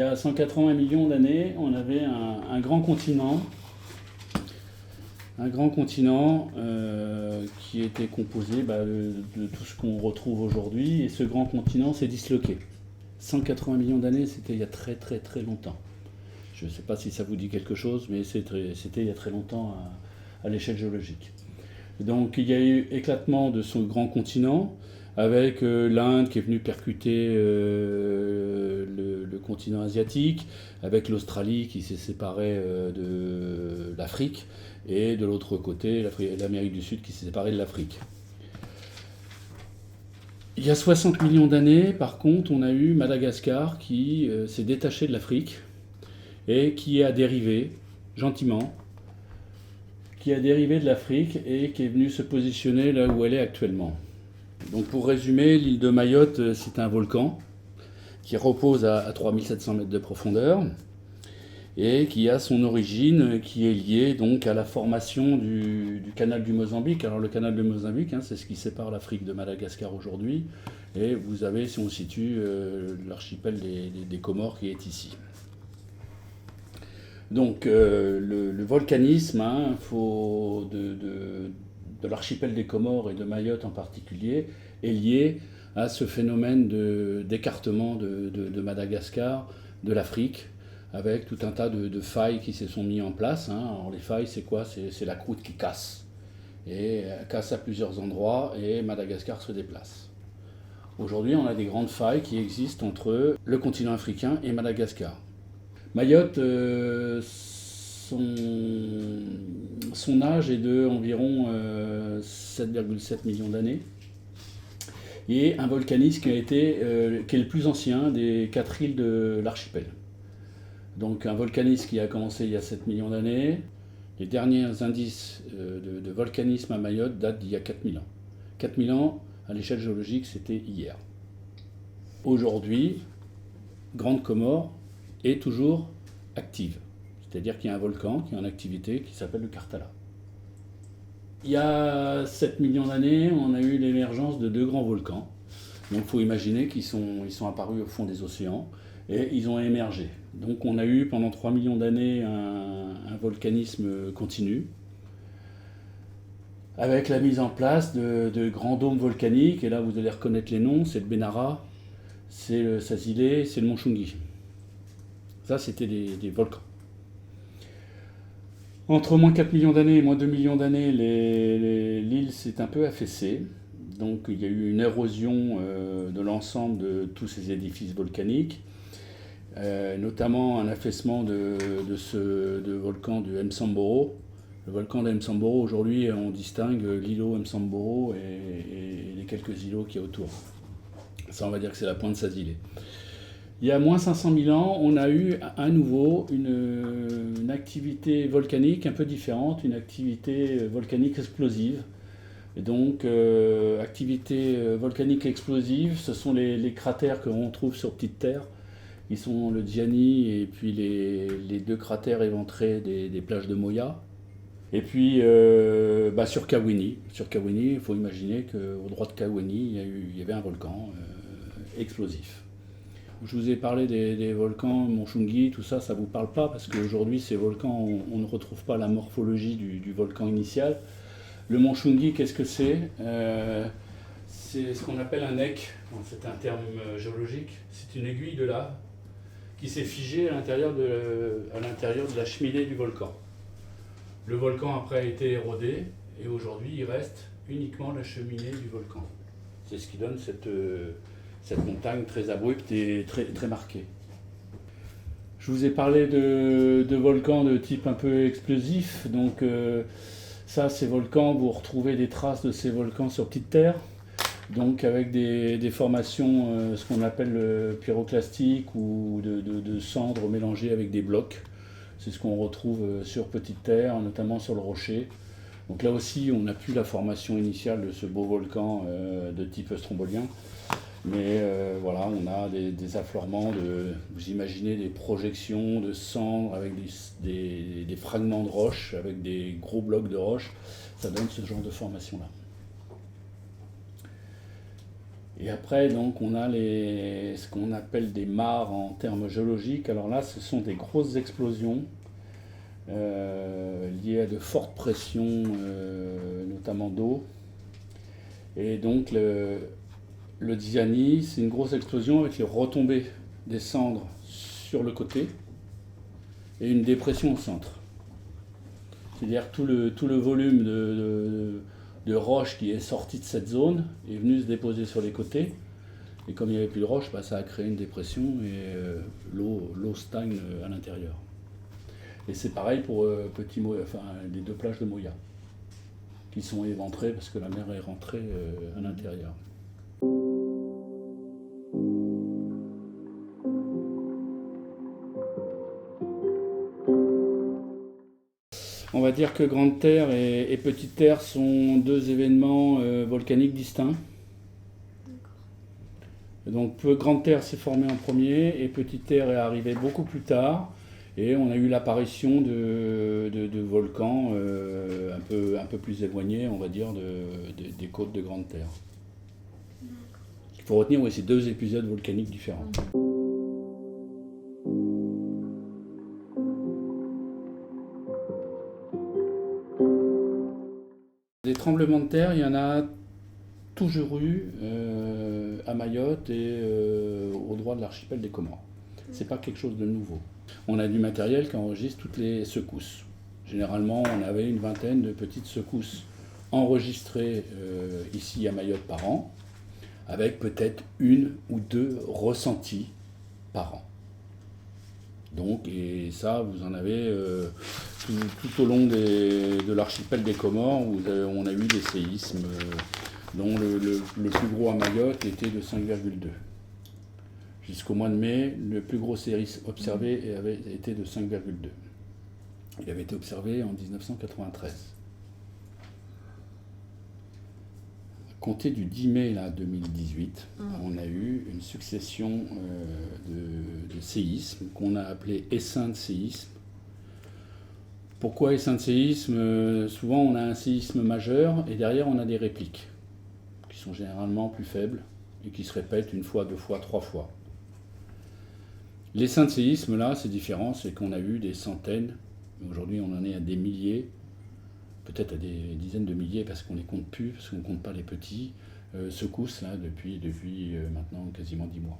y a 180 millions d'années, on avait un grand continent. Un grand continent qui était composé de tout ce qu'on retrouve aujourd'hui. Et ce grand continent s'est disloqué. 180 millions d'années, c'était il y a très très très longtemps. Je ne sais pas si ça vous dit quelque chose, mais c'était il y a très longtemps à l'échelle géologique. Donc il y a eu éclatement de son grand continent, avec l'Inde qui est venue percuter le continent asiatique, avec l'Australie qui s'est séparée de l'Afrique, et de l'autre côté l'Amérique du Sud qui s'est séparée de l'Afrique. Il y a 60 millions d'années, par contre, on a eu Madagascar qui s'est détaché de l'Afrique et qui a dérivé gentiment, qui a dérivé de l'Afrique et qui est venu se positionner là où elle est actuellement. Donc pour résumer, l'île de Mayotte, c'est un volcan qui repose à 3700 mètres de profondeur et qui a son origine qui est liée donc à la formation du canal du Mozambique. Alors le canal du Mozambique, c'est ce qui sépare l'Afrique de Madagascar aujourd'hui. Et vous avez, si on situe, l'archipel des Comores qui est ici. Donc le volcanisme de l'archipel des Comores et de Mayotte en particulier est lié à ce phénomène d'écartement de Madagascar de l'Afrique, avec tout un tas de failles qui se sont mis en place. Alors les failles, c'est quoi ? C'est la croûte qui casse. Et elle casse à plusieurs endroits et Madagascar se déplace. Aujourd'hui, on a des grandes failles qui existent entre le continent africain et Madagascar. Mayotte, son âge est de environ 7,7 millions d'années. Et un volcanisme qui est le plus ancien des 4 îles de l'archipel. Donc un volcanisme qui a commencé il y a 7 millions d'années. Les derniers indices de volcanisme à Mayotte datent d'il y a 4000 ans. 4000 ans, à l'échelle géologique, c'était hier. Aujourd'hui, Grande Comore est toujours active. C'est-à-dire qu'il y a un volcan qui est en activité qui s'appelle le Karthala. Il y a 7 millions d'années, on a eu l'émergence de 2 grands volcans. Donc il faut imaginer qu'ils sont apparus au fond des océans et ils ont émergé. Donc on a eu pendant 3 millions d'années un volcanisme continu, avec la mise en place de grands dômes volcaniques. Et là vous allez reconnaître les noms, c'est le Benara, c'est le Sazilé, c'est le Mont Chungi. Ça c'était des volcans. Entre moins 4 millions d'années et moins 2 millions d'années, l'île s'est un peu affaissée. Donc il y a eu une érosion de l'ensemble de tous ces édifices volcaniques, notamment un affaissement de volcan du Msamboro. Le volcan de Msamboro, aujourd'hui, on distingue l'îlot Msamboro et les quelques îlots qu'il y a autour. Ça, on va dire que c'est la pointe Sazilé. Il y a moins 500 000 ans, on a eu à nouveau une activité volcanique un peu différente, une activité volcanique explosive. Et donc, activité volcanique explosive, ce sont les cratères que l'on trouve sur Petite Terre. Ils sont le Diani et puis les 2 cratères éventrés des plages de Moya. Et puis sur Kawini. Sur Kawini, il faut imaginer qu'au droit de Kawini, il y avait un volcan explosif. Je vous ai parlé des volcans, Mont Chungi, tout ça, ça ne vous parle pas parce qu'aujourd'hui, ces volcans, on ne retrouve pas la morphologie du volcan initial. Le Mont Chungi, qu'est-ce que c'est ? C'est ce qu'on appelle un nek, c'est un terme géologique. C'est une aiguille de lave qui s'est figée à l'intérieur de la cheminée du volcan. Le volcan après a été érodé et aujourd'hui il reste uniquement la cheminée du volcan. C'est ce qui donne cette montagne très abrupte et très, très marquée. Je vous ai parlé de volcans de type un peu explosif. Donc ça, ces volcans, vous retrouvez des traces de ces volcans sur Petite Terre. Donc avec des formations, ce qu'on appelle pyroclastiques ou de cendres mélangées avec des blocs. C'est ce qu'on retrouve sur Petite Terre, notamment sur le Rocher. Donc là aussi, on n'a plus la formation initiale de ce beau volcan de type strombolien. Mais voilà, on a des affleurements vous imaginez des projections de cendres avec des fragments de roches, avec des gros blocs de roches. Ça donne ce genre de formation-là. Et après, donc, on a ce qu'on appelle des mares en termes géologiques. Alors là, ce sont des grosses explosions liées à de fortes pressions, notamment d'eau. Et donc, le Dziani, c'est une grosse explosion avec les retombées des cendres sur le côté et une dépression au centre. C'est-à-dire que tout le volume de roches qui est sorti de cette zone est venu se déposer sur les côtés. Et comme il n'y avait plus de roches, ça a créé une dépression et l'eau stagne à l'intérieur. Et c'est pareil pour les 2 plages de Moya, qui sont éventrées parce que la mer est rentrée à l'intérieur. On va dire que Grande Terre et Petite Terre sont 2 événements volcaniques distincts. Donc Grande Terre s'est formée en premier et Petite Terre est arrivée beaucoup plus tard. Et on a eu l'apparition de volcans un peu plus éloignés, on va dire, des côtes de Grande Terre. Il faut retenir, oui, c'est 2 épisodes volcaniques différents. Des tremblements de terre, il y en a toujours eu à Mayotte et au droit de l'archipel des Comores. C'est pas quelque chose de nouveau. On a du matériel qui enregistre toutes les secousses. Généralement, on avait une vingtaine de petites secousses enregistrées ici à Mayotte par an, avec peut-être 1 ou 2 ressentis par an. Donc, et ça, vous en avez tout au long de l'archipel des Comores, où on a eu des séismes, dont le plus gros à Mayotte était de 5,2. Jusqu'au mois de mai, le plus gros séisme observé avait été de 5,2. Il avait été observé en 1993. Compté du 10 mai 2018, on a eu une succession de séismes qu'on a appelés essaims de séisme. Pourquoi essaims de séisme? Souvent on a un séisme majeur et derrière on a des répliques qui sont généralement plus faibles et qui se répètent 1 fois, 2 fois, 3 fois. L'essaim de séisme là, c'est différent, c'est qu'on a eu des centaines, mais aujourd'hui on en est à des milliers, peut-être à des dizaines de milliers parce qu'on ne les compte plus, parce qu'on ne compte pas les petits, secousses là depuis maintenant quasiment 10 mois.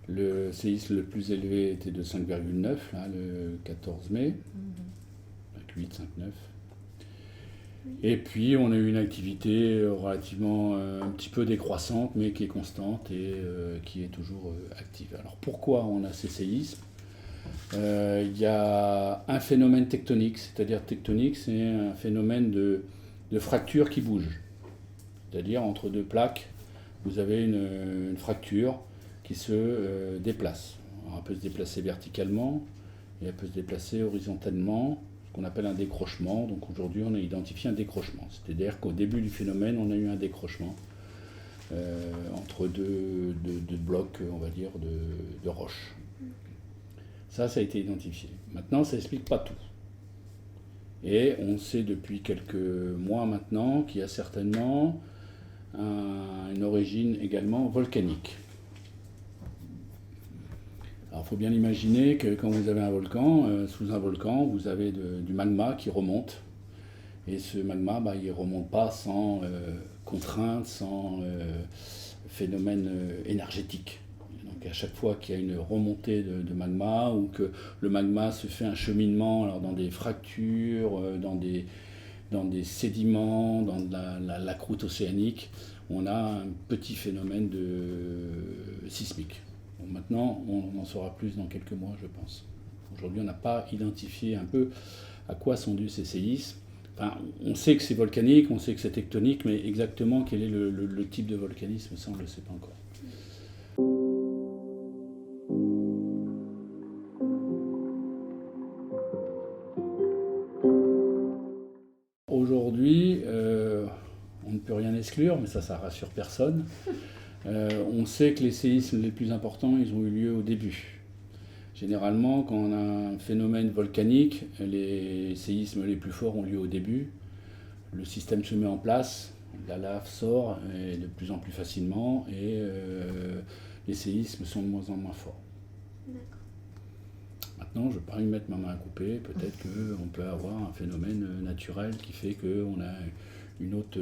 Le séisme le plus élevé était de 5,9 là, le 14 mai, 8, 5, 9. Et puis on a eu une activité relativement un petit peu décroissante, mais qui est constante et qui est toujours active. Alors pourquoi on a ces séismes? Il y a un phénomène tectonique, c'est-à-dire tectonique, c'est un phénomène de fracture qui bouge. C'est-à-dire entre 2 plaques, vous avez une fracture qui se déplace. Alors, elle peut se déplacer verticalement et elle peut se déplacer horizontalement, ce qu'on appelle un décrochement. Donc aujourd'hui, on a identifié un décrochement. C'est-à-dire qu'au début du phénomène, on a eu un décrochement entre deux blocs, on va dire, de roches. Ça a été identifié. Maintenant, ça n'explique pas tout. Et on sait depuis quelques mois maintenant qu'il y a certainement une origine également volcanique. Alors il faut bien imaginer que quand vous avez un volcan, sous un volcan, vous avez du magma qui remonte. Et ce magma, il ne remonte pas sans contrainte, sans phénomène énergétique. Donc à chaque fois qu'il y a une remontée de magma ou que le magma se fait un cheminement alors dans des fractures, dans des sédiments, dans la croûte océanique, on a un petit phénomène sismique. Bon, maintenant, on en saura plus dans quelques mois, je pense. Aujourd'hui, on n'a pas identifié un peu à quoi sont dus ces séismes. Enfin, on sait que c'est volcanique, on sait que c'est tectonique, mais exactement quel est le type de volcanisme, ça on ne le sait pas encore. Aujourd'hui, on ne peut rien exclure, mais ça rassure personne. On sait que les séismes les plus importants, ils ont eu lieu au début. Généralement, quand on a un phénomène volcanique, les séismes les plus forts ont lieu au début. Le système se met en place La lave sort et de plus en plus facilement et les séismes sont de moins en moins forts. D'accord. Maintenant, je ne veux pas y mettre ma main à couper. Peut-être qu'on peut avoir un phénomène naturel qui fait qu'on a une autre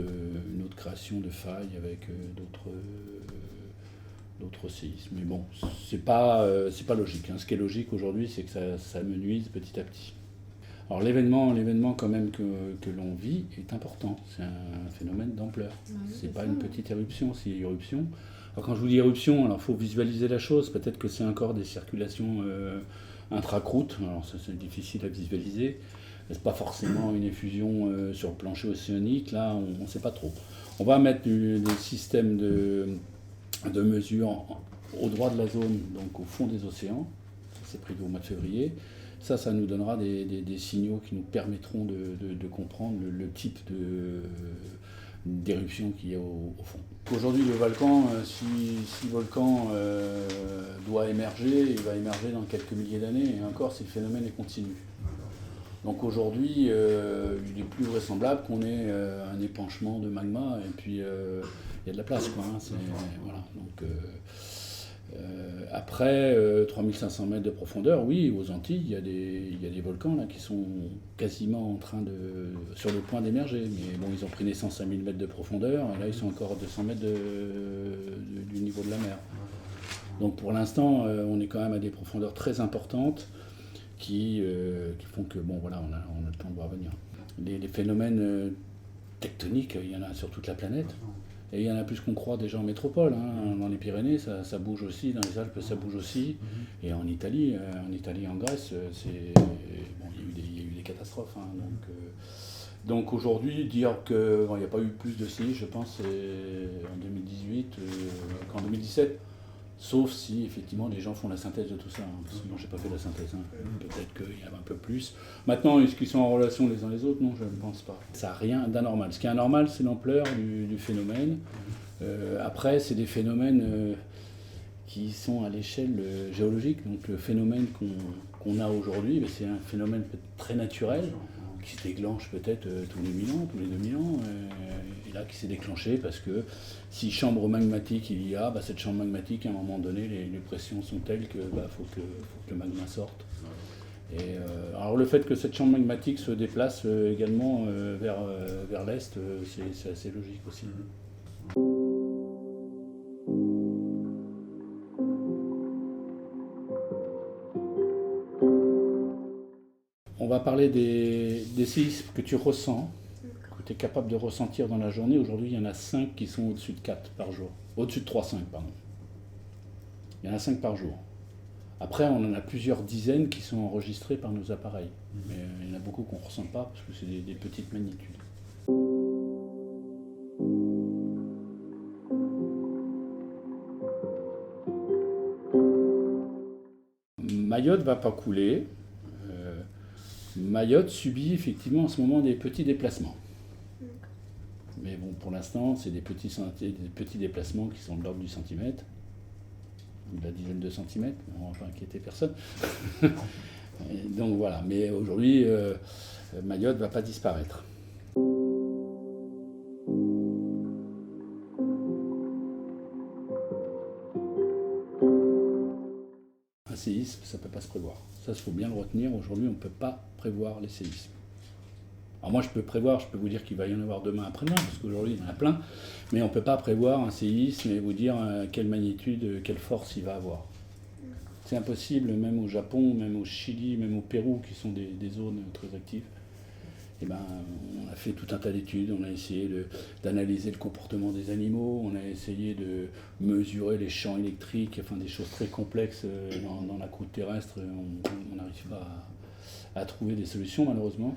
création de failles avec d'autres séismes. Mais bon, c'est pas logique. Ce qui est logique aujourd'hui, c'est que ça menuise petit à petit. Alors l'événement quand même que l'on vit est important. C'est un phénomène d'ampleur. C'est pas une petite éruption, c'est une éruption. Alors quand je vous dis éruption, il faut visualiser la chose. Peut-être que c'est encore des circulations intra-croûte. Alors ça, c'est difficile à visualiser. C'est pas forcément une effusion sur le plancher océanique. Là, on ne sait pas trop. On va mettre des systèmes de mesure au droit de la zone, donc au fond des océans. Ça, c'est prévu au mois de février. Ça nous donnera des signaux qui nous permettront de comprendre le type d'éruption qu'il y a au fond. Aujourd'hui, le volcan, si le volcan doit émerger, il va émerger dans quelques milliers d'années, et encore si le phénomène est continu. Donc aujourd'hui, il est plus vraisemblable qu'on ait un épanchement de magma, et puis il y a de la place, quoi. Voilà. Donc, après 3500 mètres de profondeur, oui, aux Antilles, il y a des volcans là, qui sont quasiment sur le point d'émerger. Mais bon, ils ont pris naissance à 1000 mètres de profondeur, et là, ils sont encore à 200 mètres du niveau de la mer. Donc pour l'instant, on est quand même à des profondeurs très importantes qui font que, bon, voilà, on a le temps de voir venir. Les phénomènes tectoniques, il y en a sur toute la planète. Et il y en a plus qu'on croit déjà en métropole. Dans les Pyrénées, ça bouge aussi, dans les Alpes, ça bouge aussi. Et en Italie, en Grèce, il y a eu des catastrophes. Donc aujourd'hui, dire qu'il n'y a pas eu plus de séismes, je pense, en 2018 qu'en 2017. Sauf si, effectivement, les gens font la synthèse de tout ça. Parce que moi, je n'ai pas fait la synthèse. Peut-être qu'il y en a un peu plus. Maintenant, est-ce qu'ils sont en relation les uns les autres? Non, je ne pense pas. Ça n'a rien d'anormal. Ce qui est anormal, c'est l'ampleur du phénomène. Après, c'est des phénomènes qui sont à l'échelle géologique. Donc le phénomène qu'on a aujourd'hui, c'est un phénomène très naturel, qui se déclenche peut-être tous les 1000 ans, tous les 2000 ans, et là qui s'est déclenché parce que si chambre magmatique il y a, cette chambre magmatique, à un moment donné, les pressions sont telles que faut que le magma sorte. Et, alors le fait que cette chambre magmatique se déplace également vers l'est, c'est assez logique aussi. On va parler des séismes que tu ressens, que tu es capable de ressentir dans la journée. Aujourd'hui, il y en a 5 qui sont au-dessus de 4 par jour. Au-dessus de 3, 5, pardon. Il y en a 5 par jour. Après, on en a plusieurs dizaines qui sont enregistrés par nos appareils. Mais il y en a beaucoup qu'on ne ressent pas parce que c'est des petites magnitudes. Mayotte ne va pas couler. Mayotte subit effectivement en ce moment des petits déplacements. Mais bon, pour l'instant, c'est des petits déplacements qui sont de l'ordre du centimètre, de la dizaine de centimètres, on ne va pas inquiéter personne. Donc voilà, mais aujourd'hui, Mayotte ne va pas disparaître. Un séisme, ça ne peut pas se prévoir. Ça, il faut bien le retenir. Aujourd'hui, on ne peut pas prévoir les séismes. Alors moi, je peux vous dire qu'il va y en avoir demain après-demain, parce qu'aujourd'hui, il y en a plein, mais on ne peut pas prévoir un séisme et vous dire quelle magnitude, quelle force il va avoir. C'est impossible, même au Japon, même au Chili, même au Pérou, qui sont des zones très actives. Et on a fait tout un tas d'études, on a essayé d'analyser le comportement des animaux, on a essayé de mesurer les champs électriques, enfin des choses très complexes dans la croûte terrestre. On n'arrive pas à trouver des solutions, malheureusement.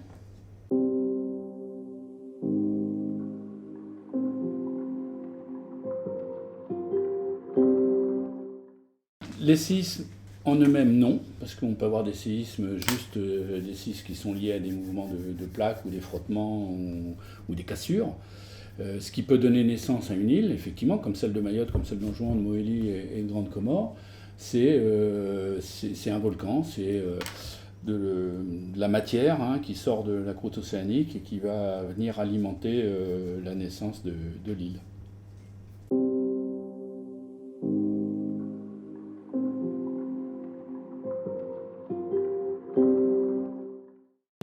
Les séismes en eux-mêmes, non, parce qu'on peut avoir des séismes des séismes qui sont liés à des mouvements de plaques ou des frottements ou des cassures. Ce qui peut donner naissance à une île, effectivement, comme celle de Mayotte, comme celle de Don Juan, de Mohéli et de Grande Comore, c'est un volcan. de la matière qui sort de la croûte océanique et qui va venir alimenter la naissance de l'île.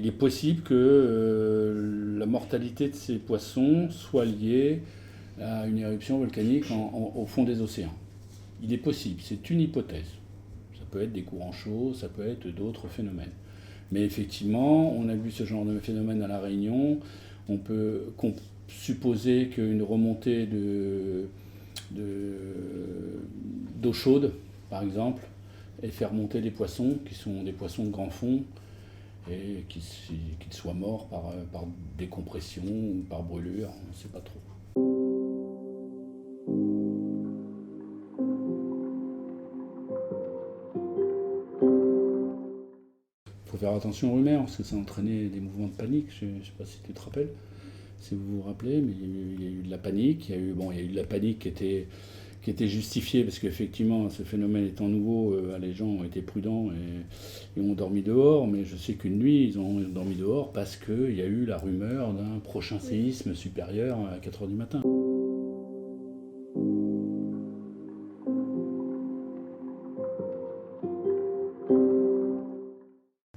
Il est possible que la mortalité de ces poissons soit liée à une éruption volcanique au fond des océans. Il est possible, c'est une hypothèse. Ça peut être des courants chauds, ça peut être d'autres phénomènes. Mais effectivement, on a vu ce genre de phénomène à La Réunion. On peut supposer qu'une remontée d'eau chaude, par exemple, ait fait remonter des poissons, qui sont des poissons de grand fond, et qu'ils soient morts par décompression ou par brûlure, on ne sait pas trop. Il faut faire attention aux rumeurs, parce que ça a entraîné des mouvements de panique. Je ne sais pas si tu te rappelles, si vous vous rappelez, mais il y a eu de la panique. Il y a eu de la panique qui était justifiée, parce qu'effectivement, ce phénomène étant nouveau, les gens ont été prudents et ont dormi dehors. Mais je sais qu'une nuit, ils ont dormi dehors parce qu'il y a eu la rumeur d'un prochain séisme supérieur à 4 h du matin.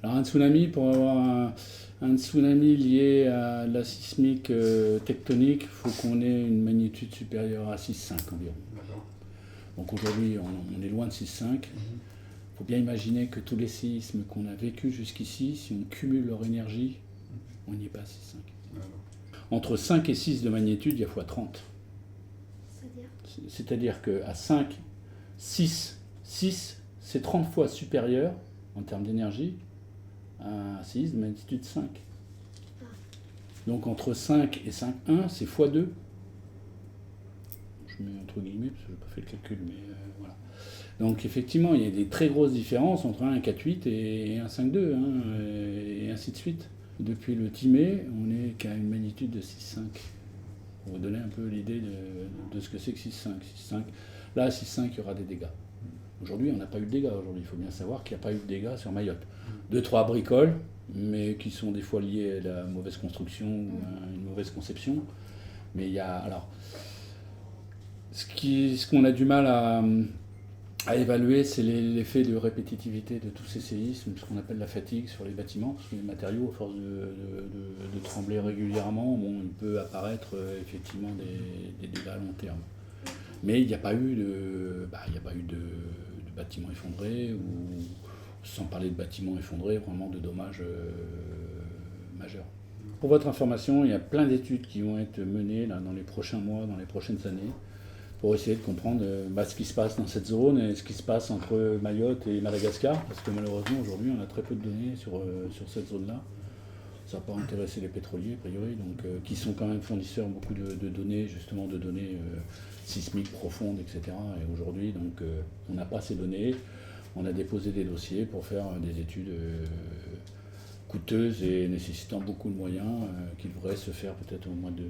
Alors un tsunami, pour avoir un tsunami lié à la sismique tectonique, il faut qu'on ait une magnitude supérieure à 6,5 environ. Donc aujourd'hui, on est loin de 6,5. Il faut bien imaginer que tous les séismes qu'on a vécus jusqu'ici, si on cumule leur énergie, on n'y est pas à 6,5. Entre 5 et 6 de magnitude, il y a x 30. C'est-à-dire qu'à 5, 6, c'est 30 fois supérieur en termes d'énergie à 6 de magnitude 5. Donc entre 5 et 5,1, c'est x2. Je mets entre guillemets parce que je n'ai pas fait le calcul, mais voilà. Donc effectivement, il y a des très grosses différences entre un 4,8 et un 5,2, et ainsi de suite. Depuis le 10 mai, on n'est qu'à une magnitude de 6,5. Pour vous donner un peu l'idée de ce que c'est que 6,5. Là, à 6,5, il y aura des dégâts. Aujourd'hui, on n'a pas eu de dégâts. Aujourd'hui, il faut bien savoir qu'il n'y a pas eu de dégâts sur Mayotte. 2-3 bricoles, mais qui sont des fois liées à la mauvaise construction ou à une mauvaise conception. Mais il y a... Alors, ce qu'on a du mal à évaluer, c'est l'effet de répétitivité de tous ces séismes, ce qu'on appelle la fatigue sur les bâtiments, parce que les matériaux, à force de trembler régulièrement, il peut apparaître effectivement des dégâts à long terme. Mais il n'y a pas eu de bâtiments effondrés, ou sans parler de bâtiments effondrés, vraiment de dommages majeurs. Pour votre information, il y a plein d'études qui vont être menées là, dans les prochains mois, dans les prochaines années, pour essayer de comprendre ce qui se passe dans cette zone et ce qui se passe entre Mayotte et Madagascar, parce que malheureusement aujourd'hui on a très peu de données sur cette zone-là. Ça n'a pas intéressé les pétroliers a priori, donc, qui sont quand même fournisseurs beaucoup de données, justement de données sismiques profondes, etc. Et aujourd'hui donc on n'a pas ces données, on a déposé des dossiers pour faire des études coûteuses et nécessitant beaucoup de moyens qui devraient se faire peut-être au mois de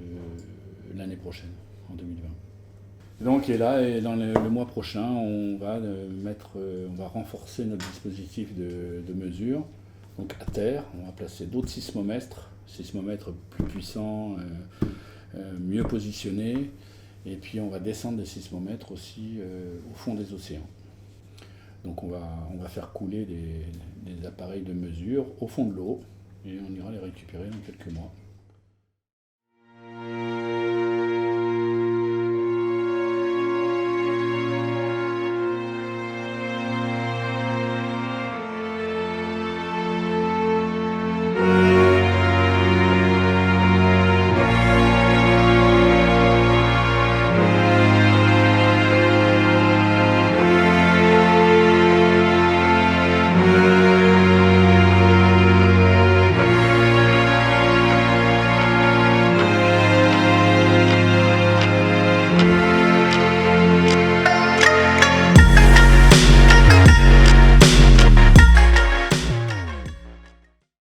l'année prochaine, en 2020. Donc et là, et dans le mois prochain, on va renforcer notre dispositif de mesure. Donc à terre, on va placer d'autres sismomètres plus puissants, mieux positionnés. Et puis on va descendre des sismomètres aussi au fond des océans. Donc on va faire couler des appareils de mesure au fond de l'eau et on ira les récupérer dans quelques mois.